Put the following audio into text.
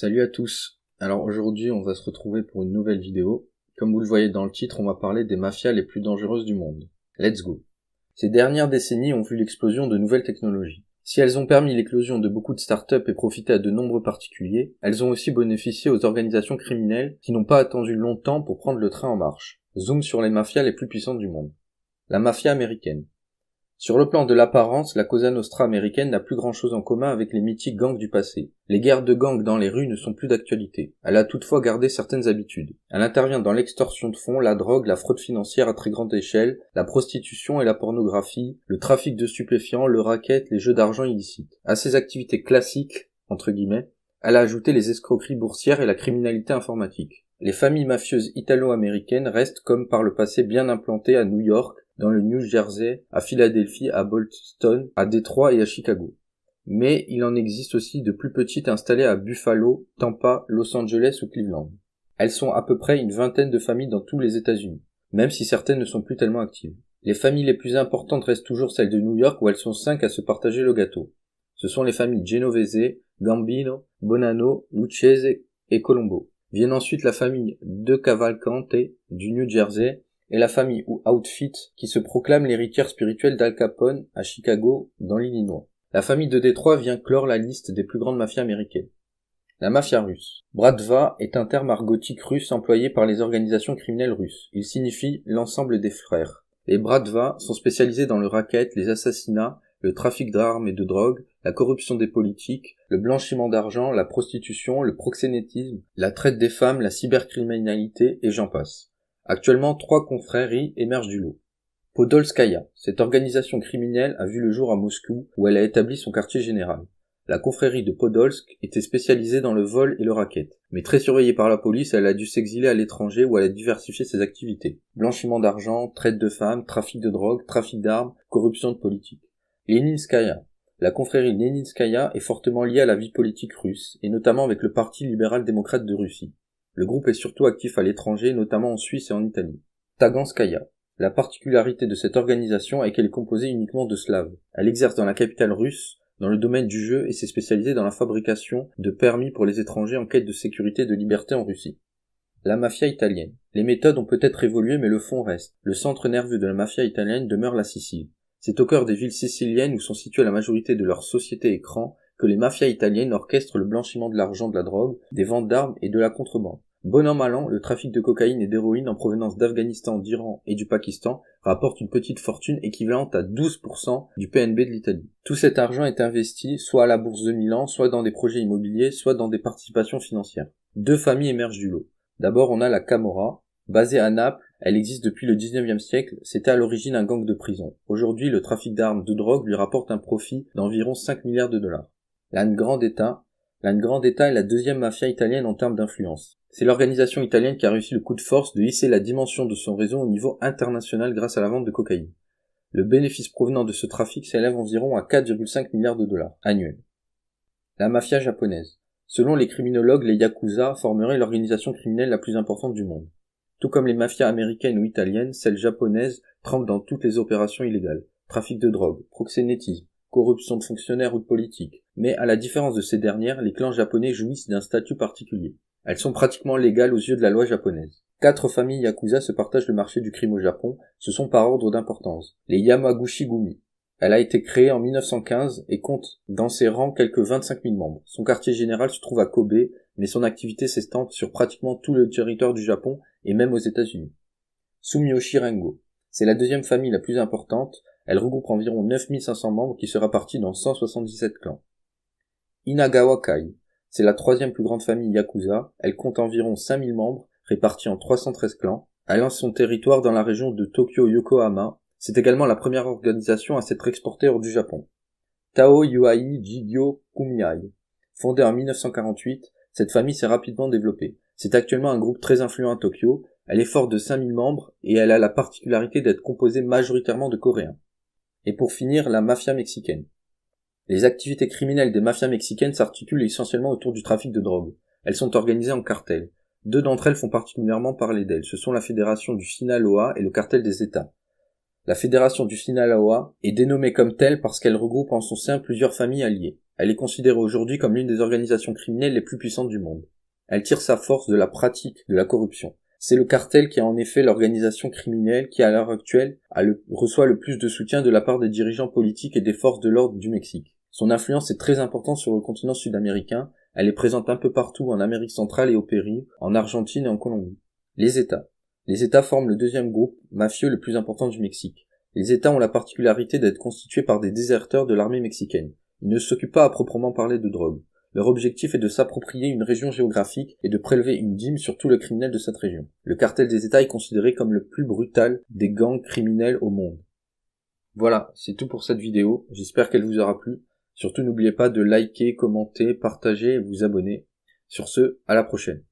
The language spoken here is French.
Salut à tous. Alors aujourd'hui, on va se retrouver pour une nouvelle vidéo. Comme vous le voyez dans le titre, on va parler des mafias les plus dangereuses du monde. Let's go. Ces dernières décennies ont vu l'explosion de nouvelles technologies. Si elles ont permis l'éclosion de beaucoup de startups et profité à de nombreux particuliers, elles ont aussi bénéficié aux organisations criminelles qui n'ont pas attendu longtemps pour prendre le train en marche. Zoom sur les mafias les plus puissantes du monde. La mafia américaine. Sur le plan de l'apparence, la Cosa Nostra américaine n'a plus grand-chose en commun avec les mythiques gangs du passé. Les guerres de gangs dans les rues ne sont plus d'actualité. Elle a toutefois gardé certaines habitudes. Elle intervient dans l'extorsion de fonds, la drogue, la fraude financière à très grande échelle, la prostitution et la pornographie, le trafic de stupéfiants, le racket, les jeux d'argent illicites. À ces activités classiques, entre guillemets, elle a ajouté les escroqueries boursières et la criminalité informatique. Les familles mafieuses italo-américaines restent comme par le passé bien implantées à New York, dans le New Jersey, à Philadelphie, à Boston, à Détroit et à Chicago. Mais il en existe aussi de plus petites installées à Buffalo, Tampa, Los Angeles ou Cleveland. Elles sont à peu près une vingtaine de familles dans tous les États-Unis, même si certaines ne sont plus tellement actives. Les familles les plus importantes restent toujours celles de New York où elles sont 5 à se partager le gâteau. Ce sont les familles Genovese, Gambino, Bonanno, Lucchese et Colombo. Viennent ensuite la famille De Cavalcante du New Jersey, et la famille ou Outfit qui se proclame l'héritière spirituelle d'Al Capone à Chicago dans l'Illinois. La famille de Détroit vient clore la liste des plus grandes mafias américaines. La mafia russe. Bratva est un terme argotique russe employé par les organisations criminelles russes. Il signifie l'ensemble des frères. Les Bratva sont spécialisés dans le racket, les assassinats, le trafic d'armes et de drogue, la corruption des politiques, le blanchiment d'argent, la prostitution, le proxénétisme, la traite des femmes, la cybercriminalité et j'en passe. Actuellement, 3 confréries émergent du lot. Podolskaya. Cette organisation criminelle a vu le jour à Moscou, où elle a établi son quartier général. La confrérie de Podolsk était spécialisée dans le vol et le racket. Mais très surveillée par la police, elle a dû s'exiler à l'étranger où elle a diversifié ses activités. Blanchiment d'argent, traite de femmes, trafic de drogue, trafic d'armes, corruption de politique. Leninskaya. La confrérie Leninskaya est fortement liée à la vie politique russe, et notamment avec le Parti libéral-démocrate de Russie. Le groupe est surtout actif à l'étranger, notamment en Suisse et en Italie. Taganskaya. La particularité de cette organisation est qu'elle est composée uniquement de Slaves. Elle exerce dans la capitale russe, dans le domaine du jeu et s'est spécialisée dans la fabrication de permis pour les étrangers en quête de sécurité et de liberté en Russie. La mafia italienne. Les méthodes ont peut-être évolué mais le fond reste. Le centre nerveux de la mafia italienne demeure la Sicile. C'est au cœur des villes siciliennes où sont situées la majorité de leurs sociétés écrans que les mafias italiennes orchestrent le blanchiment de l'argent de la drogue, des ventes d'armes et de la contrebande. Bon an mal an, le trafic de cocaïne et d'héroïne en provenance d'Afghanistan, d'Iran et du Pakistan rapporte une petite fortune équivalente à 12% du PNB de l'Italie. Tout cet argent est investi soit à la bourse de Milan, soit dans des projets immobiliers, soit dans des participations financières. 2 familles émergent du lot. D'abord, on a la Camorra. Basée à Naples, elle existe depuis le 19e siècle, c'était à l'origine un gang de prison. Aujourd'hui, le trafic d'armes, de drogue lui rapporte un profit d'environ 5 milliards de dollars. La Ndrangheta est la deuxième mafia italienne en termes d'influence. C'est l'organisation italienne qui a réussi le coup de force de hisser la dimension de son réseau au niveau international grâce à la vente de cocaïne. Le bénéfice provenant de ce trafic s'élève environ à 4,5 milliards de dollars annuels. La mafia japonaise. Selon les criminologues, les yakuza formeraient l'organisation criminelle la plus importante du monde. Tout comme les mafias américaines ou italiennes, celles japonaises trempent dans toutes les opérations illégales. Trafic de drogue, proxénétisme, corruption de fonctionnaires ou de politiques. Mais à la différence de ces dernières, les clans japonais jouissent d'un statut particulier. Elles sont pratiquement légales aux yeux de la loi japonaise. 4 familles yakuza se partagent le marché du crime au Japon, ce sont par ordre d'importance. Les Yamaguchi-gumi. Elle a été créée en 1915 et compte dans ses rangs quelques 25 000 membres. Son quartier général se trouve à Kobe, mais son activité s'estampe sur pratiquement tout le territoire du Japon et même aux États-Unis. Sumiyoshi Rengo. C'est la deuxième famille la plus importante. Elle regroupe environ 9500 membres qui se répartissent dans 177 clans. Inagawa Kai. C'est la troisième plus grande famille yakuza. Elle compte environ 5000 membres répartis en 313 clans. Elle lance son territoire dans la région de Tokyo-Yokohama. C'est également la première organisation à s'être exportée hors du Japon. Tao Yuai Jigyo Kumiai. Fondée en 1948, cette famille s'est rapidement développée. C'est actuellement un groupe très influent à Tokyo. Elle est forte de 5000 membres et elle a la particularité d'être composée majoritairement de Coréens. Et pour finir, la mafia mexicaine. Les activités criminelles des mafias mexicaines s'articulent essentiellement autour du trafic de drogue. Elles sont organisées en cartels. 2 d'entre elles font particulièrement parler d'elles. Ce sont la Fédération du Sinaloa et le Cartel des États. La Fédération du Sinaloa est dénommée comme telle parce qu'elle regroupe en son sein plusieurs familles alliées. Elle est considérée aujourd'hui comme l'une des organisations criminelles les plus puissantes du monde. Elle tire sa force de la pratique de la corruption. C'est le cartel qui est en effet l'organisation criminelle qui, à l'heure actuelle, reçoit le plus de soutien de la part des dirigeants politiques et des forces de l'ordre du Mexique. Son influence est très importante sur le continent sud-américain. Elle est présente un peu partout en Amérique centrale et au Pérou, en Argentine et en Colombie. Les États. Les États forment le deuxième groupe mafieux le plus important du Mexique. Les États ont la particularité d'être constitués par des déserteurs de l'armée mexicaine. Ils ne s'occupent pas à proprement parler de drogue. Leur objectif est de s'approprier une région géographique et de prélever une dîme sur tous les criminels de cette région. Le cartel des États est considéré comme le plus brutal des gangs criminels au monde. Voilà, c'est tout pour cette vidéo. J'espère qu'elle vous aura plu. Surtout n'oubliez pas de liker, commenter, partager et vous abonner. Sur ce, à la prochaine.